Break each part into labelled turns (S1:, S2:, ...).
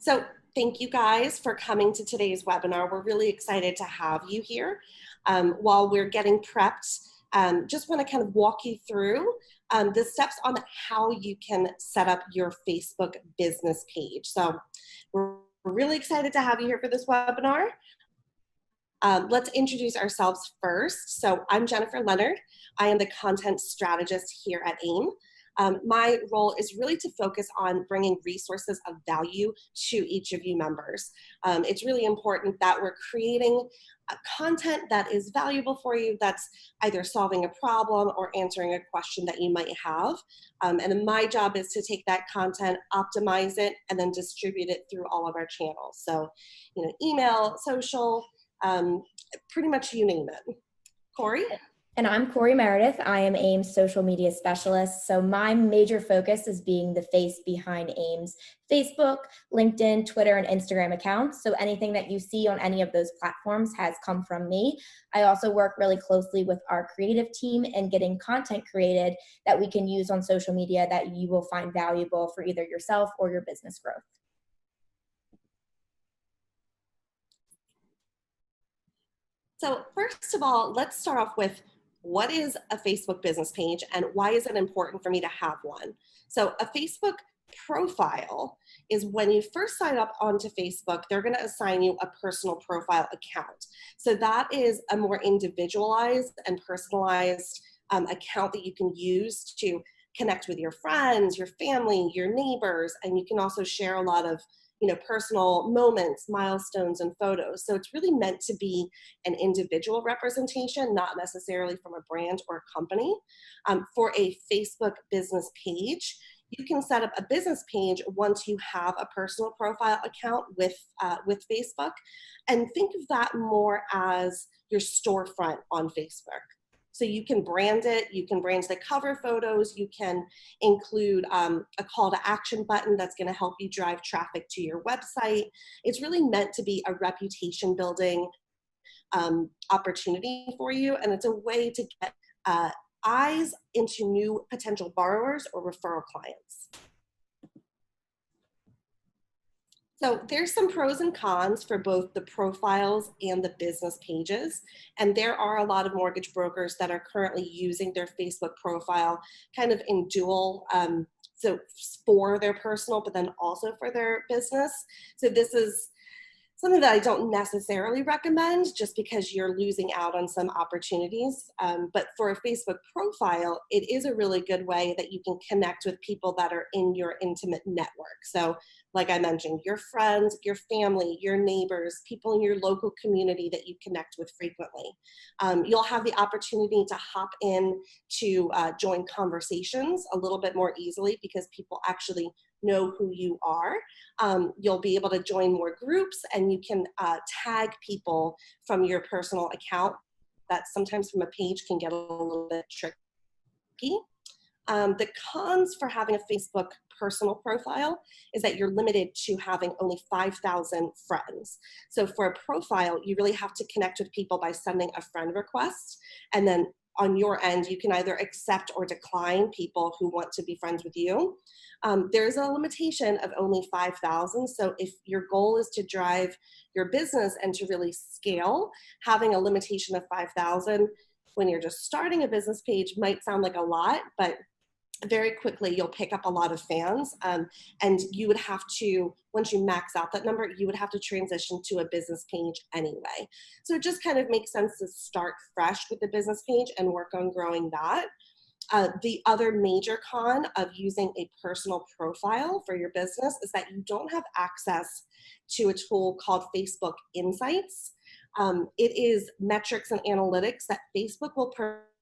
S1: So thank you guys for coming to today's webinar. We're really excited to have you here. While we're getting prepped, just want to kind of walk you through the steps on how you can set up your Facebook business page. So we're really excited to have you here for this webinar. Let's introduce ourselves first. So I'm Jennifer Leonard. I am the content strategist here at AIM. My role is really to focus on bringing resources of value to each of you members. It's really important that we're creating content that is valuable for you, that's either solving a problem or answering a question that you might have. And then my job is to take that content, optimize it, and then distribute it through all of our channels. So, email, social, pretty much you name it. Corey?
S2: And I'm Corey Meredith. I am AIM's social media specialist. So my major focus is being the face behind AIM's Facebook, LinkedIn, Twitter, and Instagram accounts. So anything that you see on any of those platforms has come from me. I also work really closely with our creative team in getting content created that we can use on social media that you will find valuable for either yourself or your business growth.
S1: So first of all, let's start off with what is a Facebook business page and why is it important for me to have one? So a Facebook profile is when you first sign up onto Facebook, they're going to assign you a personal profile account. So that is a more individualized and personalized account that you can use to connect with your friends, your family, your neighbors, and you can also share a lot of personal moments, milestones, and photos. So it's really meant to be an individual representation, not necessarily from a brand or a company. For a Facebook business page, you can set up a business page once you have a personal profile account with Facebook, and think of that more as your storefront on Facebook. So you can brand it, you can brand the cover photos, you can include a call to action button that's going to help you drive traffic to your website. It's really meant to be a reputation building opportunity for you, and it's a way to get eyes into new potential borrowers or referral clients. So there's some pros and cons for both the profiles and the business pages. And there are a lot of mortgage brokers that are currently using their Facebook profile kind of in dual, so for their personal, but then also for their business. So this is something that I don't necessarily recommend just because you're losing out on some opportunities. But for a Facebook profile, it is a really good way that you can connect with people that are in your intimate network. So like I mentioned, your friends, your family, your neighbors, people in your local community that you connect with frequently. You'll have the opportunity to hop in to join conversations a little bit more easily because people actually know who you are. You'll be able to join more groups, and you can tag people from your personal account. That sometimes from a page can get a little bit tricky. The cons for having a Facebook personal profile is that you're limited to having only 5,000 friends. So for a profile, you really have to connect with people by sending a friend request, and then on your end, you can either accept or decline people who want to be friends with you. There's a limitation of only 5,000. So if your goal is to drive your business and to really scale, having a limitation of 5,000 when you're just starting a business page might sound like a lot, but very quickly you'll pick up a lot of fans, and you would have to, once you max out that number, you would have to transition to a business page anyway. So it just kind of makes sense to start fresh with the business page and work on growing that. The other major con of using a personal profile for your business is that you don't have access to a tool called Facebook Insights. It is metrics and analytics that Facebook will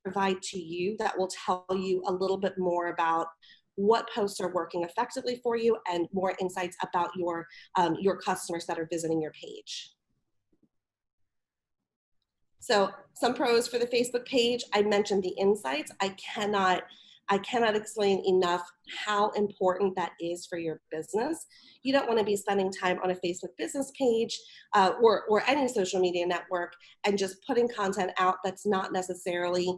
S1: provide to you that will tell you a little bit more about what posts are working effectively for you and more insights about your customers that are visiting your page. So some pros for the Facebook page, I mentioned the insights. I cannot explain enough how important that is for your business. You don't want to be spending time on a Facebook business page or any social media network and just putting content out that's not necessarily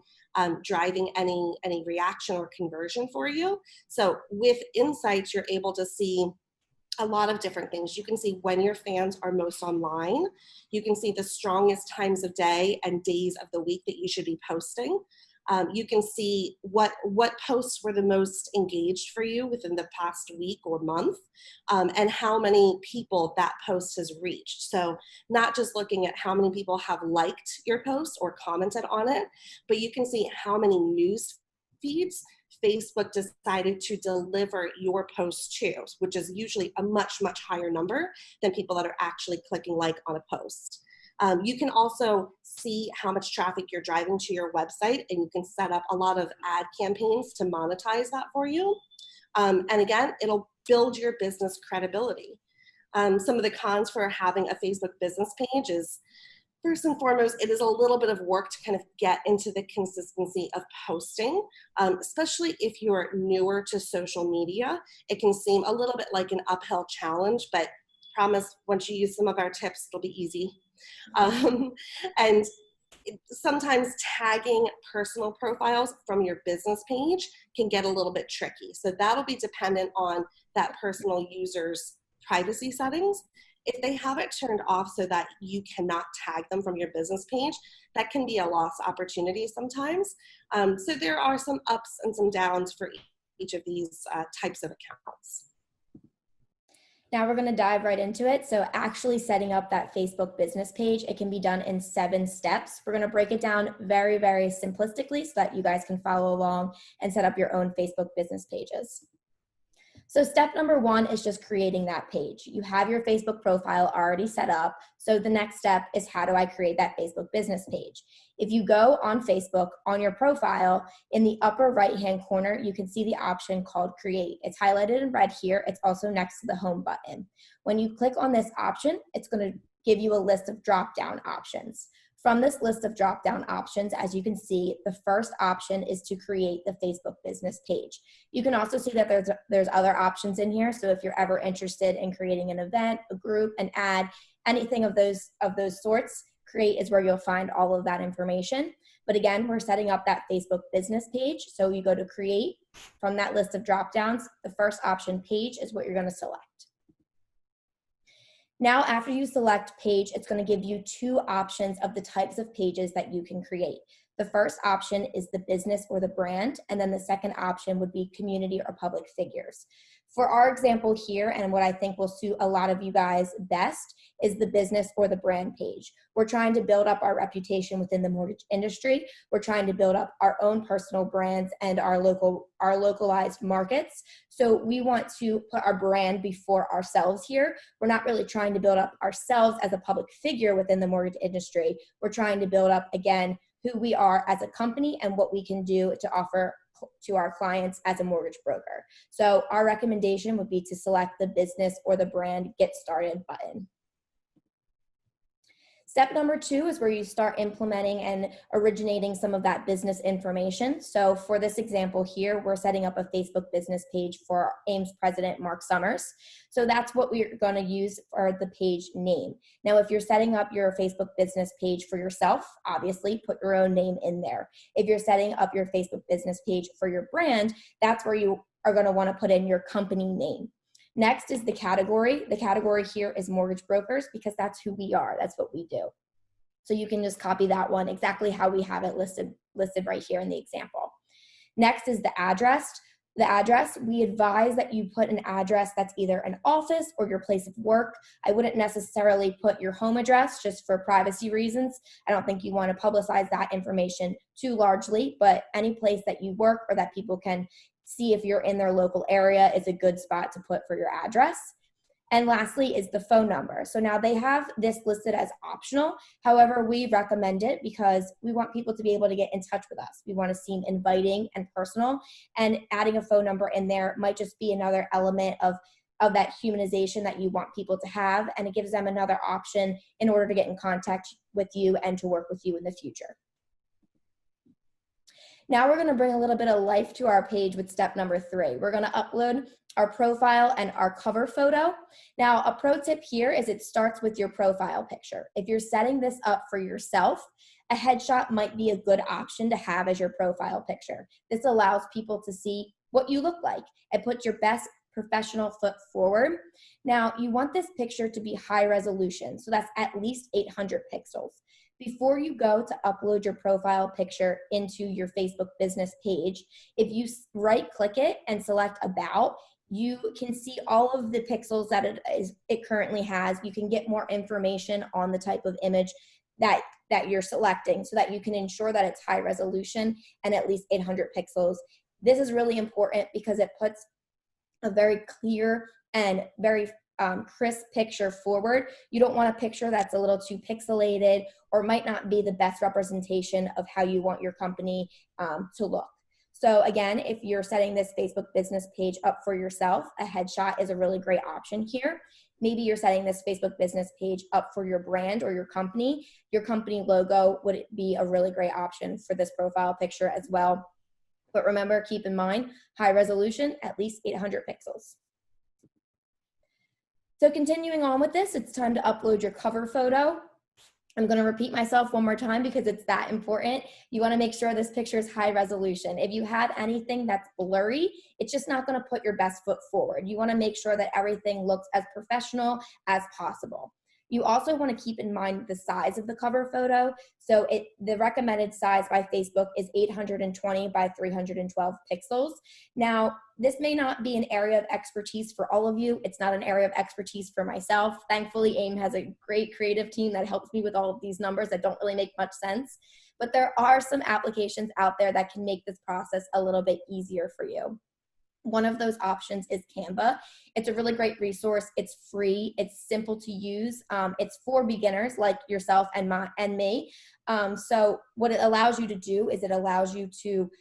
S1: driving any reaction or conversion for you. So with insights, you're able to see A lot of different things. You can see when your fans are most online. You can see the strongest times of day and days of the week that you should be posting. You can see what posts were the most engaged for you within the past week or month, and how many people that post has reached. So not just looking at how many people have liked your post or commented on it, but you can see how many news feeds Facebook decided to deliver your post to, which is usually a much, much higher number than people that are actually clicking like on a post. You can also see how much traffic you're driving to your website, and you can set up a lot of ad campaigns to monetize that for you. And again, it'll build your business credibility. Some of the cons for having a Facebook business page is, first and foremost, it is a little bit of work to kind of get into the consistency of posting, especially if you're newer to social media. It can seem a little bit like an uphill challenge, but promise once you use some of our tips, it'll be easy. And sometimes tagging personal profiles from your business page can get a little bit tricky. So that'll be dependent on that personal user's privacy settings. If they have it turned off so that you cannot tag them from your business page, that can be a lost opportunity sometimes. So there are some ups and some downs for each of these types of accounts.
S2: Now we're going to dive right into it. So actually setting up that Facebook business page, it can be done in 7 steps. We're going to break it down very, very simplistically so that you guys can follow along and set up your own Facebook business pages. So step number 1 is just creating that page. You have your Facebook profile already set up. So the next step is, how do I create that Facebook business page? If you go on Facebook on your profile, in the upper right-hand corner, you can see the option called Create. It's highlighted in red here. It's also next to the Home button. When you click on this option, it's going to give you a list of drop-down options. From this list of drop-down options, as you can see, the first option is to create the Facebook business page. You can also see that there's other options in here. So if you're ever interested in creating an event, a group, an ad, anything of those sorts, Create is where you'll find all of that information. But again, we're setting up that Facebook business page. So you go to Create. From that list of drop-downs, the first option, Page, is what you're going to select. Now, after you select page, it's going to give you 2 options of the types of pages that you can create. The first option is the business or the brand, and then the second option would be community or public figures. For our example here, and what I think will suit a lot of you guys best, is the business or the brand page. We're trying to build up our reputation within the mortgage industry. We're trying to build up our own personal brands and our localized markets. So we want to put our brand before ourselves here. We're not really trying to build up ourselves as a public figure within the mortgage industry. We're trying to build up, again, who we are as a company and what we can do to offer to our clients as a mortgage broker. So our recommendation would be to select the business or the brand Get Started button. Step number 2 is where you start implementing and originating some of that business information. So for this example here, we're setting up a Facebook business page for AIMS president, Mark Summers. So that's what we're going to use for the page name. Now, if you're setting up your Facebook business page for yourself, obviously put your own name in there. If you're setting up your Facebook business page for your brand, that's where you are going to want to put in your company name. Next is the category. The category here is mortgage brokers, because that's who we are. That's what we do. So you can just copy that one exactly how we have it listed right here in the example. Next is the address. The address, we advise that you put an address that's either an office or your place of work. I wouldn't necessarily put your home address just for privacy reasons. I don't think you want to publicize that information too largely, but any place that you work or that people can see if you're in their local area is a good spot to put for your address. And lastly is the phone number. So now they have this listed as optional. However, we recommend it because we want people to be able to get in touch with us. We want to seem inviting and personal, and adding a phone number in there might just be another element of that humanization that you want people to have, and it gives them another option in order to get in contact with you and to work with you in the future. Now we're going to bring a little bit of life to our page with step number 3. We're going to upload our profile and our cover photo. Now, a pro tip here is it starts with your profile picture. If you're setting this up for yourself, a headshot might be a good option to have as your profile picture. This allows people to see what you look like. It puts your best professional foot forward. Now, you want this picture to be high resolution, so that's at least 800 pixels. Before you go to upload your profile picture into your Facebook business page, if you right-click it and select About, you can see all of the pixels that it currently has. You can get more information on the type of image that you're selecting so that you can ensure that it's high resolution and at least 800 pixels. This is really important because it puts a very clear and very crisp picture forward. You don't want a picture that's a little too pixelated or might not be the best representation of how you want your company to look. So again, if you're setting this Facebook business page up for yourself, a headshot is a really great option here. Maybe you're setting this Facebook business page up for your brand or your company. Your company logo would be a really great option for this profile picture as well. But remember, keep in mind, high resolution, at least 800 pixels. So continuing on with this, it's time to upload your cover photo. I'm going to repeat myself one more time because it's that important. You want to make sure this picture is high resolution. If you have anything that's blurry, it's just not going to put your best foot forward. You want to make sure that everything looks as professional as possible. You also want to keep in mind the size of the cover photo. So the recommended size by Facebook is 820 by 312 pixels. Now, this may not be an area of expertise for all of you. It's not an area of expertise for myself. Thankfully, AIM has a great creative team that helps me with all of these numbers that don't really make much sense. But there are some applications out there that can make this process a little bit easier for you. One of those options is Canva. It's a really great resource. It's free. It's simple to use. It's for beginners like yourself and me. So what it allows you to do is it allows you to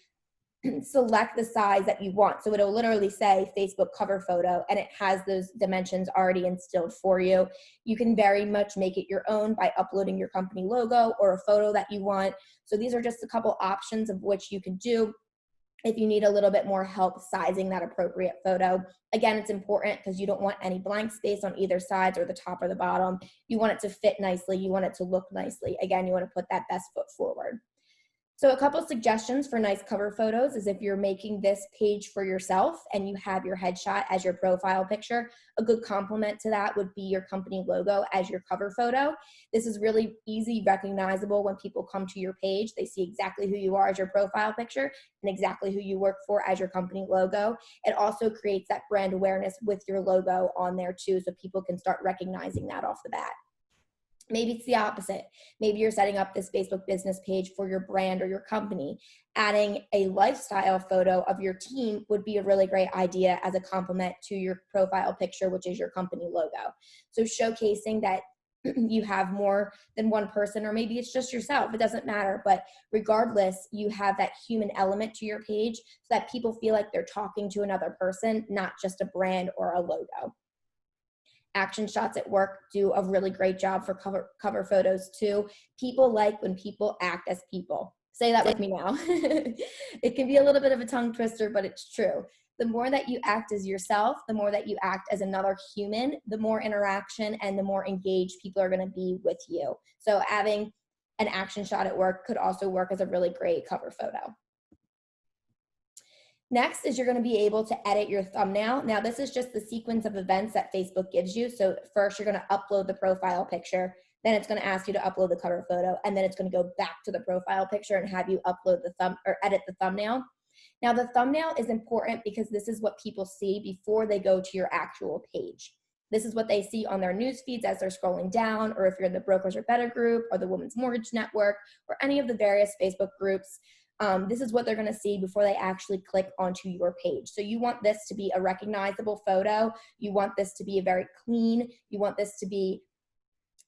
S2: select the size that you want. So it'll literally say Facebook cover photo, and it has those dimensions already instilled for you. You can very much make it your own by uploading your company logo or a photo that you want. So these are just a couple options of which you can do if you need a little bit more help sizing that appropriate photo. Again, it's important because you don't want any blank space on either sides or the top or the bottom. You want it to fit nicely. You want it to look nicely. Again, you want to put that best foot forward. So a couple suggestions for nice cover photos is if you're making this page for yourself and you have your headshot as your profile picture, a good complement to that would be your company logo as your cover photo. This is really easy, recognizable when people come to your page. They see exactly who you are as your profile picture and exactly who you work for as your company logo. It also creates that brand awareness with your logo on there too, so people can start recognizing that off the bat. Maybe it's the opposite. Maybe you're setting up this Facebook business page for your brand or your company. Adding a lifestyle photo of your team would be a really great idea as a complement to your profile picture, which is your company logo. So showcasing that you have more than one person, or maybe it's just yourself, it doesn't matter. But regardless, you have that human element to your page so that people feel like they're talking to another person, not just a brand or a logo. Action shots at work do a really great job for cover photos too. People like when people act as people. Say that with me now. It can be a little bit of a tongue twister, but it's true. The more that you act as yourself, the more that you act as another human, the more interaction and the more engaged people are going to be with you. So having an action shot at work could also work as a really great cover photo. Next is you're going to be able to edit your thumbnail. Now, this is just the sequence of events that Facebook gives you. So first, you're going to upload the profile picture. Then it's going to ask you to upload the cover photo. And then it's going to go back to the profile picture and have you upload the edit the thumbnail. Now, the thumbnail is important because this is what people see before they go to your actual page. This is what they see on their news feeds as they're scrolling down, or if you're in the Brokers Are Better group or the Women's Mortgage Network or any of the various Facebook groups. This is what they're going to see before they actually click onto your page. So you want this to be a recognizable photo. You want this to be very clean. You want this to be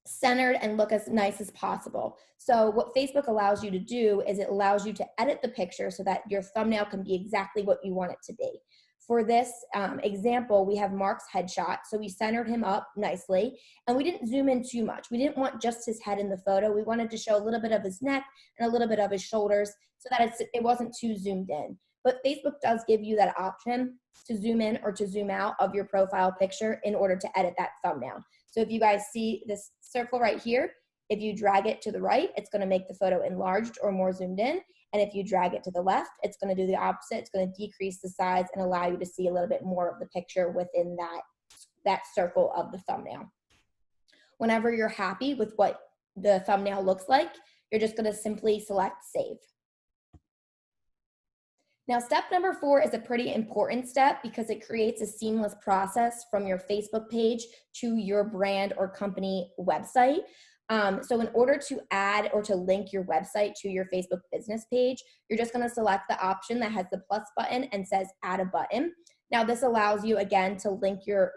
S2: centered and look as nice as possible. So what Facebook allows you to do is it allows you to edit the picture so that your thumbnail can be exactly what you want it to be. For this example, we have Mark's headshot. So we centered him up nicely and we didn't zoom in too much. We didn't want just his head in the photo. We wanted to show a little bit of his neck and a little bit of his shoulders so that it wasn't too zoomed in. But Facebook does give you that option to zoom in or to zoom out of your profile picture in order to edit that thumbnail. So if you guys see this circle right here, if you drag it to the right, it's going to make the photo enlarged or more zoomed in. And if you drag it to the left, it's going to do the opposite. It's going to decrease the size and allow you to see a little bit more of the picture within that circle of the thumbnail. Whenever you're happy with what the thumbnail looks like, you're just going to simply select save. Now, step number 4 is a pretty important step because it creates a seamless process from your Facebook page to your brand or company website. So in order to add or to link your website to your Facebook business page, you're just going to select the option that has the plus button and says add a button. Now, this allows you, again, to link your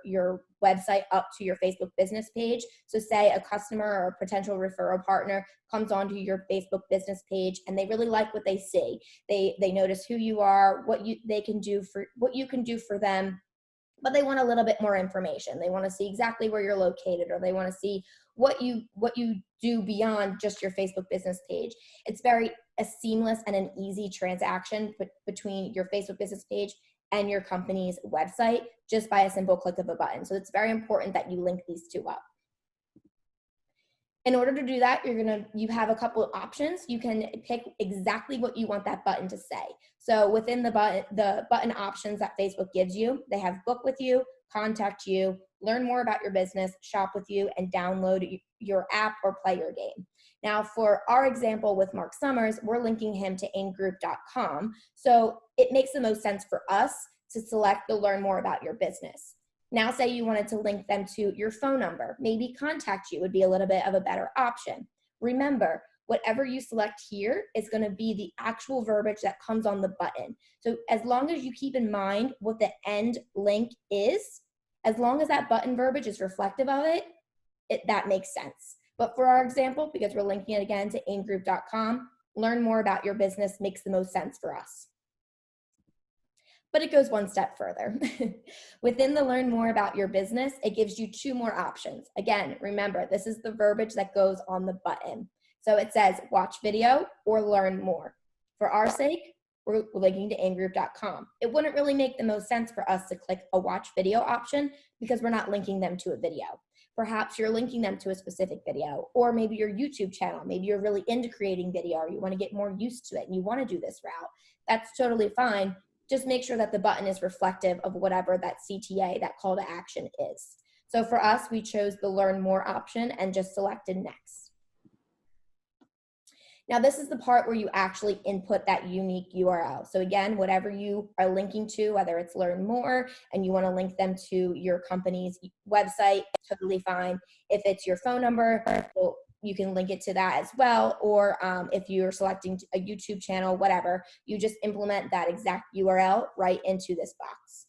S2: website up to your Facebook business page. So say a customer or a potential referral partner comes onto your Facebook business page and they really like what they see. They notice who you are, what you can do for them, but they want a little bit more information. They want to see exactly where you're located, or they want to see what you do beyond just your Facebook business page. It's very a seamless and an easy transaction between your Facebook business page and your company's website just by a simple click of a button. So it's very important that you link these two up. In order to do that, you have a couple of options. You can pick exactly what you want that button to say. So within the button options that Facebook gives you, they have book with you, contact you, learn more about your business, shop with you, and download your app or play your game. Now, for our example with Mark Summers, we're linking him to AimGroup.com. So it makes the most sense for us to select the learn more about your business. Now, say you wanted to link them to your phone number, maybe contact you would be a little bit of a better option. Remember, whatever you select here is going to be the actual verbiage that comes on the button. So as long as you keep in mind what the end link is, as long as that button verbiage is reflective of it, that makes sense. But for our example, because we're linking it again to AimGroup.com, learn more about your business makes the most sense for us. But it goes one step further. Within the learn more about your business, it gives you 2 more options. Again, remember, this is the verbiage that goes on the button. So it says watch video or learn more. For our sake, we're linking to AimGroup.com. It wouldn't really make the most sense for us to click a watch video option because we're not linking them to a video. Perhaps you're linking them to a specific video, or maybe your YouTube channel. Maybe you're really into creating video, or you want to get more used to it and you want to do this route. That's totally fine. Just make sure that the button is reflective of whatever that CTA, that call to action is. So for us, we chose the learn more option and just selected next. Now, this is the part where you actually input that unique URL. So again, whatever you are linking to, whether it's learn more and you want to link them to your company's website, totally fine. If it's your phone number, well, you can link it to that as well. Or if you're selecting a YouTube channel, whatever, you just implement that exact URL right into this box.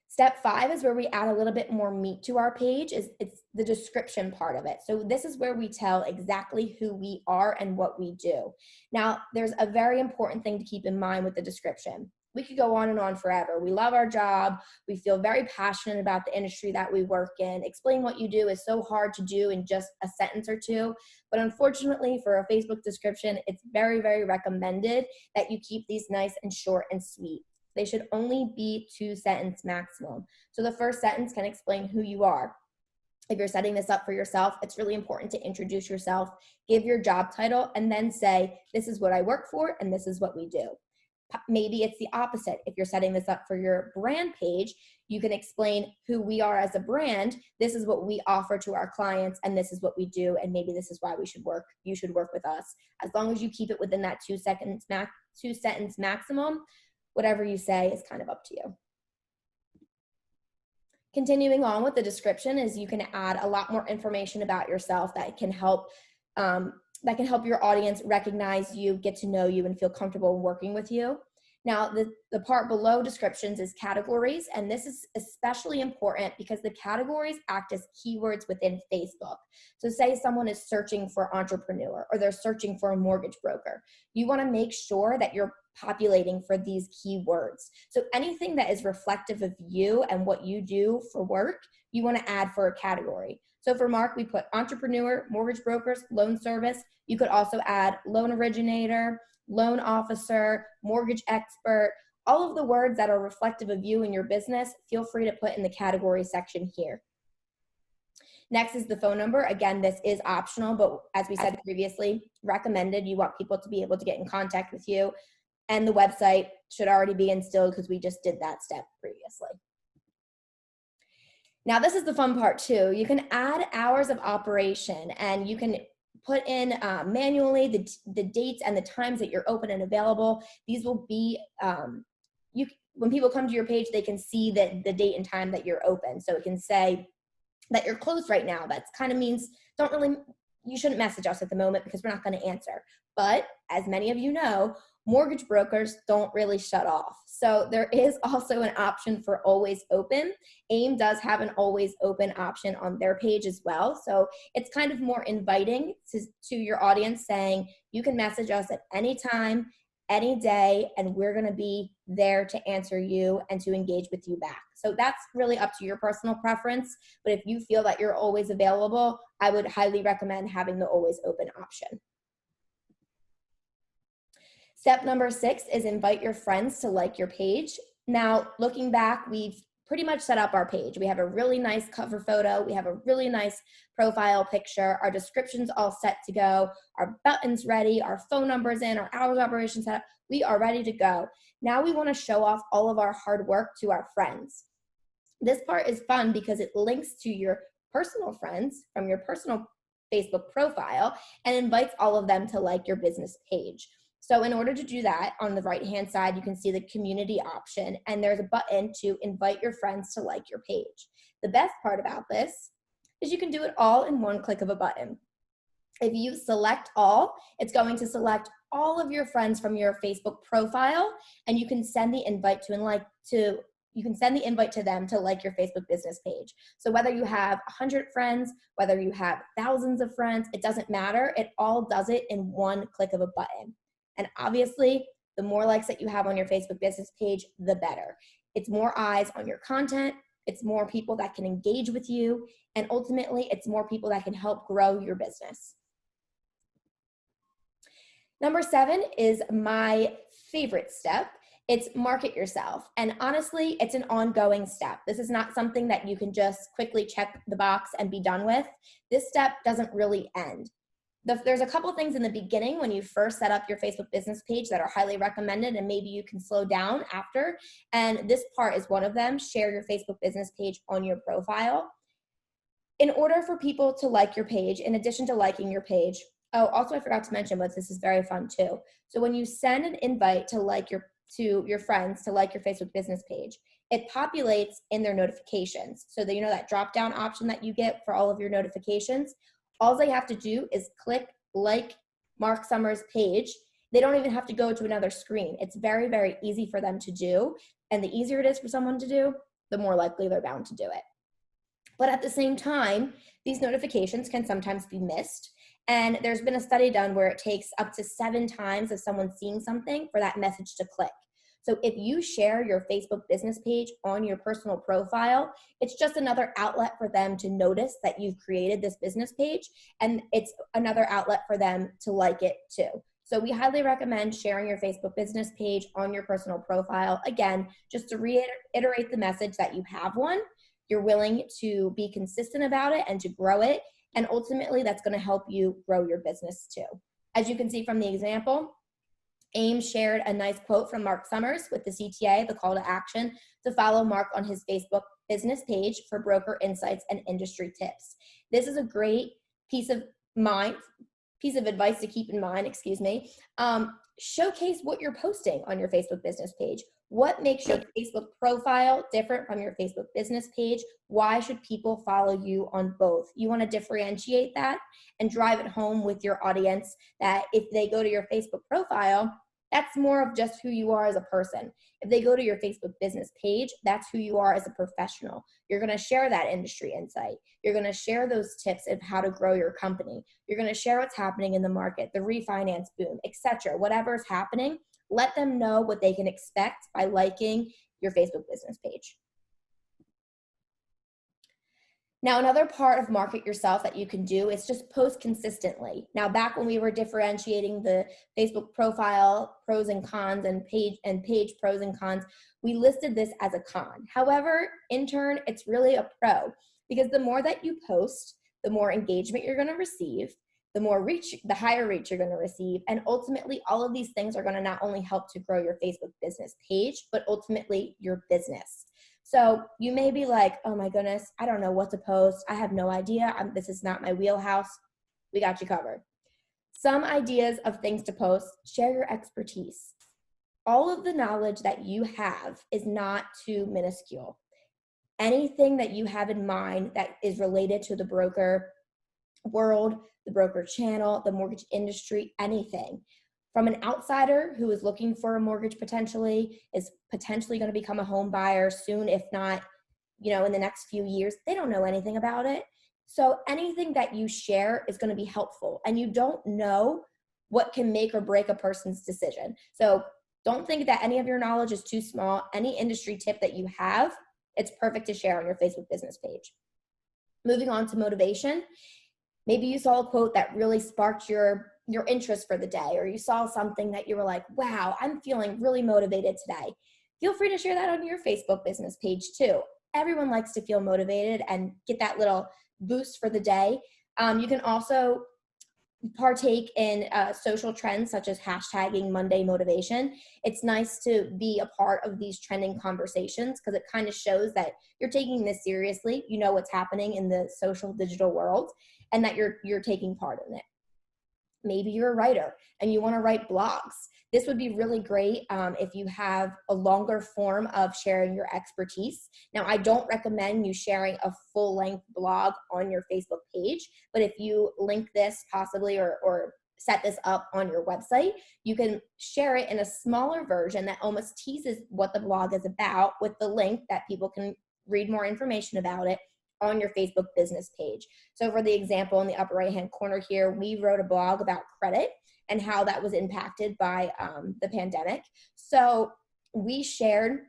S2: Step 5 is where we add a little bit more meat to our page. It's the description part of it. So this is where we tell exactly who we are and what we do. Now, there's a very important thing to keep in mind with the description. We could go on and on forever. We love our job. We feel very passionate about the industry that we work in. Explain what you do is so hard to do in just a sentence or 2. But unfortunately, for a Facebook description, it's very, very recommended that you keep these nice and short and sweet. They should only be 2-sentence maximum. So the first sentence can explain who you are. If you're setting this up for yourself, it's really important to introduce yourself, give your job title, and then say, this is what I work for and this is what we do. Maybe it's the opposite. If you're setting this up for your brand page, you can explain who we are as a brand. This is what we offer to our clients and this is what we do, and maybe this is why you should work with us. As long as you keep it within that 2-sentence maximum, whatever you say is kind of up to you. Continuing on with the description is you can add a lot more information about yourself that can help your audience recognize you, get to know you, and feel comfortable working with you. Now, the part below descriptions is categories, and this is especially important because the categories act as keywords within Facebook. So say someone is searching for entrepreneur or they're searching for a mortgage broker. You want to make sure that you're populating for these keywords. So anything that is reflective of you and what you do for work, you want to add for a category. So for Mark, we put entrepreneur, mortgage brokers, loan service. You could also add loan originator, loan officer, mortgage expert. All of the words that are reflective of you and your business, feel free to put in the category section here. Next is the phone number. Again, this is optional, but as we said previously, recommended. You want people to be able to get in contact with you. And the website should already be instilled because we just did that step previously. Now, this is the fun part too. You can add hours of operation, and you can put in manually the dates and the times that you're open and available. These will be, when people come to your page, they can see that the date and time that you're open. So it can say that you're closed right now. That kind of means you shouldn't message us at the moment because we're not going to answer. But as many of you know, mortgage brokers don't really shut off. So there is also an option for always open. AIM does have an always open option on their page as well. So it's kind of more inviting to your audience, saying you can message us at any time, any day, and we're going to be there to answer you and to engage with you back. So that's really up to your personal preference. But if you feel that you're always available, I would highly recommend having the always open option. Step number 6 is invite your friends to like your page. Now, looking back, we've pretty much set up our page. We have a really nice cover photo. We have a really nice profile picture. Our description's all set to go. Our buttons ready. Our phone number's in. Our hours of operation set up. We are ready to go. Now we want to show off all of our hard work to our friends. This part is fun because it links to your personal friends from your personal Facebook profile and invites all of them to like your business page. So in order to do that, on the right-hand side, you can see the community option, and there's a button to invite your friends to like your page. The best part about this is you can do it all in one click of a button. If you select all, it's going to select all of your friends from your Facebook profile, and you can send the invite to them to like your Facebook business page. So whether you have 100 friends, whether you have thousands of friends, it doesn't matter. It all does it in one click of a button. And obviously, the more likes that you have on your Facebook business page, the better. It's more eyes on your content. It's more people that can engage with you. And ultimately, it's more people that can help grow your business. Number 7 is my favorite step. It's market yourself. And honestly, it's an ongoing step. This is not something that you can just quickly check the box and be done with. This step doesn't really end. There's a couple things in the beginning when you first set up your Facebook business page that are highly recommended, and maybe you can slow down after. And this part is one of them. Share your Facebook business page on your profile. In order for people to like your page, in addition to liking your page, also I forgot to mention, but this is very fun too. So when you send an invite to your friends to like your Facebook business page, it populates in their notifications. So that, that drop-down option that you get for all of your notifications, all they have to do is click like Mark Summers' page. They don't even have to go to another screen. It's very, very easy for them to do. And the easier it is for someone to do, the more likely they're bound to do it. But at the same time, these notifications can sometimes be missed. And there's been a study done where it takes up to 7 times of someone seeing something for that message to click. So if you share your Facebook business page on your personal profile, it's just another outlet for them to notice that you've created this business page, and it's another outlet for them to like it too. So we highly recommend sharing your Facebook business page on your personal profile. Again, just to reiterate the message that you have one, you're willing to be consistent about it and to grow it, and ultimately that's going to help you grow your business too. As you can see from the example, AIM shared a nice quote from Mark Summers with the CTA, the call to action to follow Mark on his Facebook business page for broker insights and industry tips. This is a great piece of advice to keep in mind, showcase what you're posting on your Facebook business page. What makes your Facebook profile different from your Facebook business page? Why should people follow you on both? You want to differentiate that and drive it home with your audience that if they go to your Facebook profile, that's more of just who you are as a person. If they go to your Facebook business page, that's who you are as a professional. You're going to share that industry insight. You're going to share those tips of how to grow your company. You're going to share what's happening in the market, the refinance boom, etc. Whatever is happening, let them know what they can expect by liking your Facebook business page. Now, another part of market yourself that you can do is just post consistently. Now, back when we were differentiating the Facebook profile pros and cons and page pros and cons, we listed this as a con. However, in turn, it's really a pro, because the more that you post, the more engagement you're going to receive, the more reach, the higher reach you're going to receive. And ultimately, all of these things are going to not only help to grow your Facebook business page, but ultimately your business. So you may be like, oh my goodness, I don't know what to post. I have no idea. This is not my wheelhouse. We got you covered. Some ideas of things to post: share your expertise. All of the knowledge that you have is not too minuscule. Anything that you have in mind that is related to the broker world, the broker channel, the mortgage industry, anything. From an outsider who is looking for a mortgage potentially, is potentially going to become a home buyer soon, if not, in the next few years, they don't know anything about it. So anything that you share is going to be helpful, and you don't know what can make or break a person's decision. So don't think that any of your knowledge is too small. Any industry tip that you have, it's perfect to share on your Facebook business page. Moving on to motivation. Maybe you saw a quote that really sparked your interest for the day, or you saw something that you were like, wow, I'm feeling really motivated today. Feel free to share that on your Facebook business page too. Everyone likes to feel motivated and get that little boost for the day. You can also partake in social trends such as hashtagging Monday motivation. It's nice to be a part of these trending conversations because it kind of shows that you're taking this seriously. You know what's happening in the social digital world, and that you're taking part in it. Maybe you're a writer and you want to write blogs. This would be really great if you have a longer form of sharing your expertise. Now, I don't recommend you sharing a full-length blog on your Facebook page, but if you link this possibly or set this up on your website, you can share it in a smaller version that almost teases what the blog is about with the link that people can read more information about it on your Facebook business page. So for the example in the upper right-hand corner here, we wrote a blog about credit and how that was impacted by the pandemic. So we shared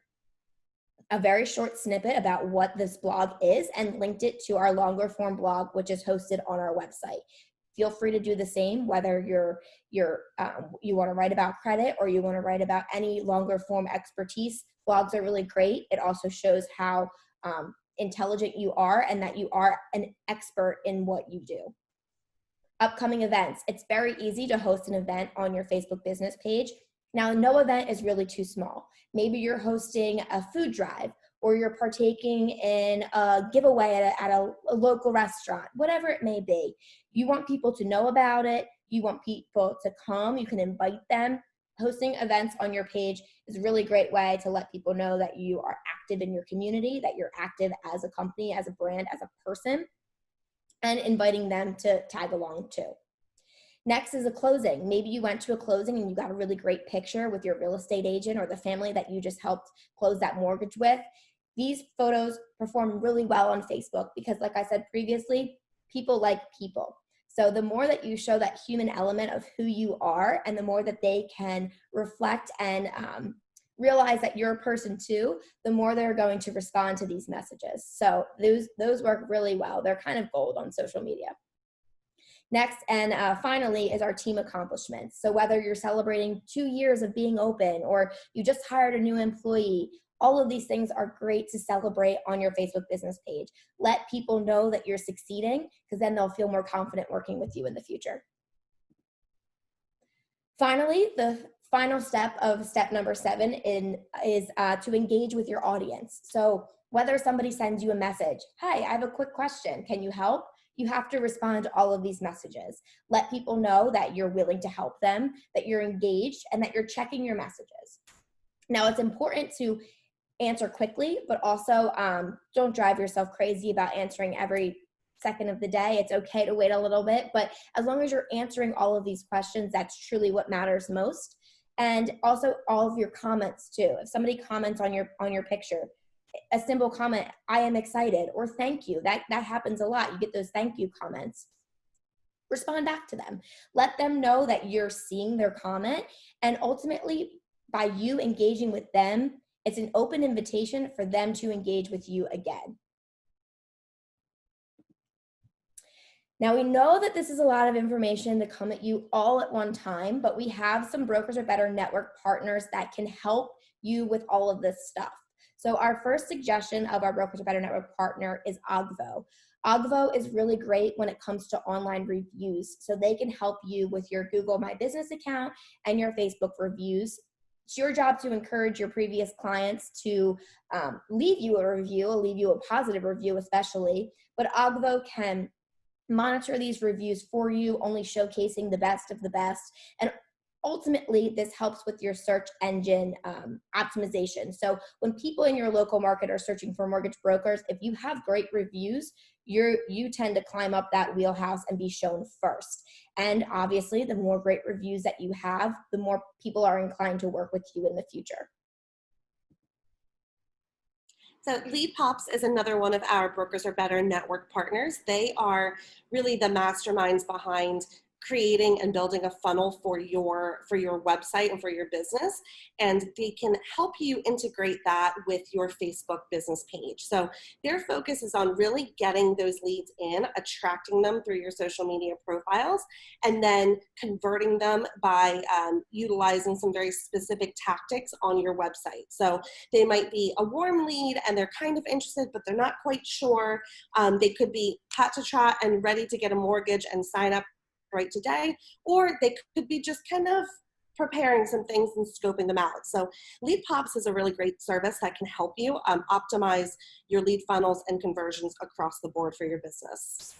S2: a very short snippet about what this blog is and linked it to our longer form blog, which is hosted on our website. Feel free to do the same, whether you want to write about credit or you want to write about any longer form expertise. Blogs are really great. It also shows how intelligent you are and that you are an expert in what you do. Upcoming events. It's very easy to host an event on your Facebook business page. Now, no event is really too small. Maybe you're hosting a food drive, or you're partaking in a giveaway at a local restaurant, whatever it may be. You want people to know about it. You want people to come. You can invite them. Hosting events on your page is a really great way to let people know that you are active in your community, that you're active as a company, as a brand, as a person, and inviting them to tag along too. Next is a closing. Maybe you went to a closing and you got a really great picture with your real estate agent or the family that you just helped close that mortgage with. These photos perform really well on Facebook because, like I said previously, people like people. So the more that you show that human element of who you are, and the more that they can reflect and realize that you're a person too, the more they're going to respond to these messages. So those work really well. They're kind of gold on social media. Next and finally is our team accomplishments. So whether you're celebrating 2 years of being open or you just hired a new employee, all of these things are great to celebrate on your Facebook business page. Let people know that you're succeeding because then they'll feel more confident working with you in the future. Finally, the final step of step number 7 is to engage with your audience. So whether somebody sends you a message, "Hi, I have a quick question. Can you help?" You have to respond to all of these messages. Let people know that you're willing to help them, that you're engaged, and that you're checking your messages. Now, it's important to answer quickly, but also don't drive yourself crazy about answering every second of the day. It's okay to wait a little bit, but as long as you're answering all of these questions, that's truly what matters most. And also all of your comments too. If somebody comments on your picture, a simple comment, "I am excited," or "thank you," that happens a lot. You get those thank you comments. Respond back to them. Let them know that you're seeing their comment, and ultimately by you engaging with them, it's an open invitation for them to engage with you again. Now, we know that this is a lot of information to come at you all at one time, but we have some Brokers Are Better network partners that can help you with all of this stuff. So our first suggestion of our Brokers Are Better Network partner is Ogvo. Ogvo is really great when it comes to online reviews. So they can help you with your Google My Business account and your Facebook reviews. It's your job to encourage your previous clients to leave you a review, leave you a positive review especially, but Ogvo can monitor these reviews for you, only showcasing the best of the best. And ultimately, this helps with your search engine optimization. So when people in your local market are searching for mortgage brokers, if you have great reviews, you tend to climb up that wheelhouse and be shown first. And obviously, the more great reviews that you have, the more people are inclined to work with you in the future.
S1: So Leadpops is another one of our Brokers Are Better network partners. They are really the masterminds behind creating and building a funnel for your website and for your business, and they can help you integrate that with your Facebook business page. So their focus is on really getting those leads in, attracting them through your social media profiles, and then converting them by utilizing some very specific tactics on your website. So they might be a warm lead and they're kind of interested, but they're not quite sure. They could be hot to trot and ready to get a mortgage and sign up right today, or they could be just kind of preparing some things and scoping them out. So Leadpops is a really great service that can help you optimize your lead funnels and conversions across the board for your business.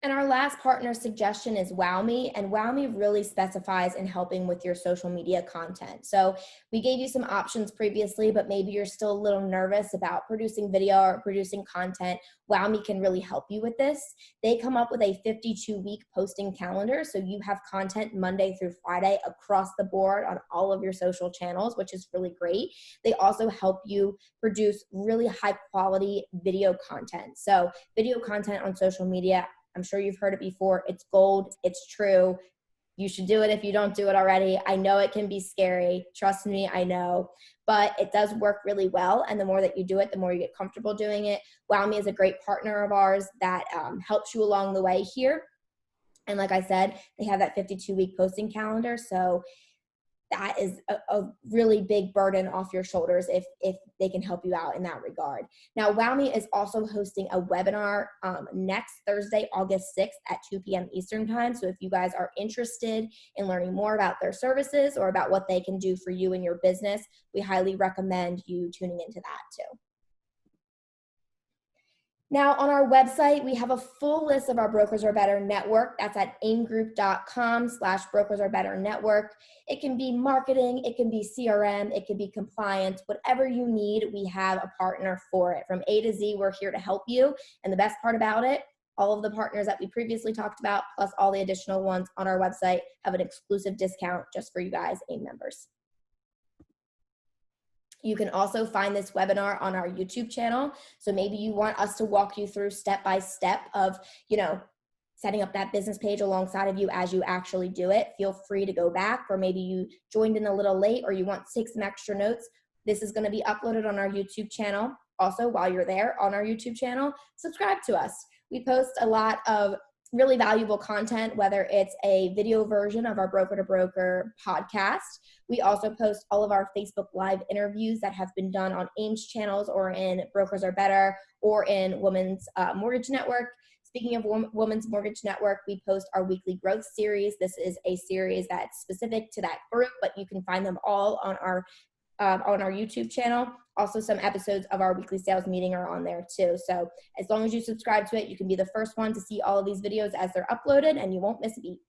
S2: And our last partner suggestion is WowMe, and WowMe really specifies in helping with your social media content. So we gave you some options previously, but maybe you're still a little nervous about producing video or producing content. WowMe can really help you with this. They come up with a 52-week posting calendar, so you have content Monday through Friday across the board on all of your social channels, which is really great. They also help you produce really high quality video content. So video content on social media, I'm sure you've heard it before. It's gold. It's true. You should do it if you don't do it already. I know it can be scary. Trust me, I know. But it does work really well. And the more that you do it, the more you get comfortable doing it. WowMe is a great partner of ours that helps you along the way here. And like I said, they have that 52-week posting calendar. So that is a really big burden off your shoulders if they can help you out in that regard. Now, WowMe is also hosting a webinar next Thursday, August 6th at 2 p.m. Eastern Time. So if you guys are interested in learning more about their services or about what they can do for you and your business, we highly recommend you tuning into that too. Now, on our website, we have a full list of our Brokers Are Better network. That's at aimgroup.com/Brokers Are Better network. It can be marketing, it can be CRM, it can be compliance, whatever you need, we have a partner for it. From A to Z, we're here to help you. And the best part about it, all of the partners that we previously talked about, plus all the additional ones on our website, have an exclusive discount just for you guys, AIM members. You can also find this webinar on our YouTube channel. So maybe you want us to walk you through step-by-step of, setting up that business page alongside of you as you actually do it. Feel free to go back, or maybe you joined in a little late or you want to take some extra notes. This is going to be uploaded on our YouTube channel. Also, while you're there on our YouTube channel, subscribe to us. We post a lot of really valuable content, whether it's a video version of our Broker to Broker podcast. We also post all of our Facebook Live interviews that have been done on AIM's channels or in Brokers Are Better or in Women's Mortgage Network. Speaking of Women's Mortgage Network, we post our weekly growth series. This is a series that's specific to that group, but you can find them all on our YouTube channel. Also, some episodes of our weekly sales meeting are on there too. So as long as you subscribe to it, you can be the first one to see all of these videos as they're uploaded, and you won't miss a beat.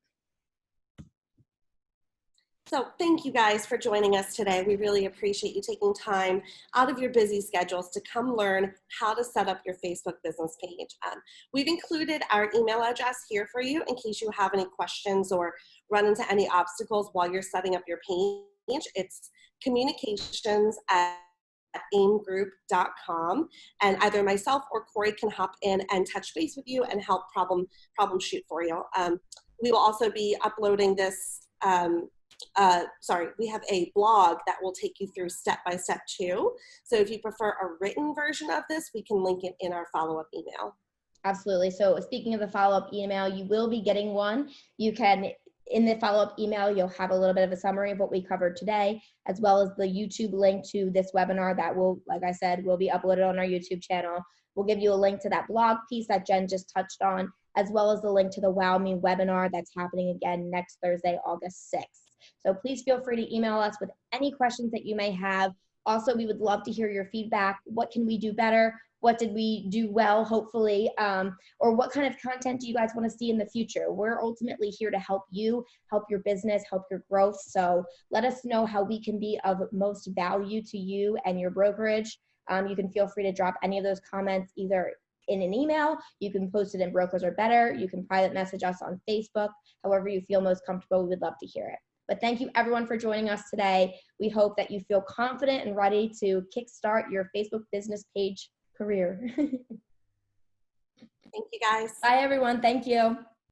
S1: So thank you guys for joining us today. We really appreciate you taking time out of your busy schedules to come learn how to set up your Facebook business page. We've included our email address here for you in case you have any questions or run into any obstacles while you're setting up your page. It's communications@aimgroup.com, and either myself or Corey can hop in and touch base with you and help problem shoot for you. We will also be uploading this we have a blog that will take you through step-by-step too. So if you prefer a written version of this, we can link it in our follow-up email.
S2: Absolutely. So speaking of the follow-up email, you will be getting one. You can in the follow-up email, you'll have a little bit of a summary of what we covered today, as well as the YouTube link to this webinar that will, like I said, will be uploaded on our YouTube channel. We'll give you a link to that blog piece that Jen just touched on, as well as the link to the WowMe webinar that's happening again next Thursday, August 6th. So please feel free to email us with any questions that you may have. Also, we would love to hear your feedback. What can we do better? What did we do well, hopefully? Or what kind of content do you guys want to see in the future? We're ultimately here to help you, help your business, help your growth. So let us know how we can be of most value to you and your brokerage. You can feel free to drop any of those comments either in an email, you can post it in Brokers Are Better, you can private message us on Facebook, however you feel most comfortable, we would love to hear it. But thank you everyone for joining us today. We hope that you feel confident and ready to kickstart your Facebook business page career.
S1: Thank you guys.
S2: Bye everyone, thank you.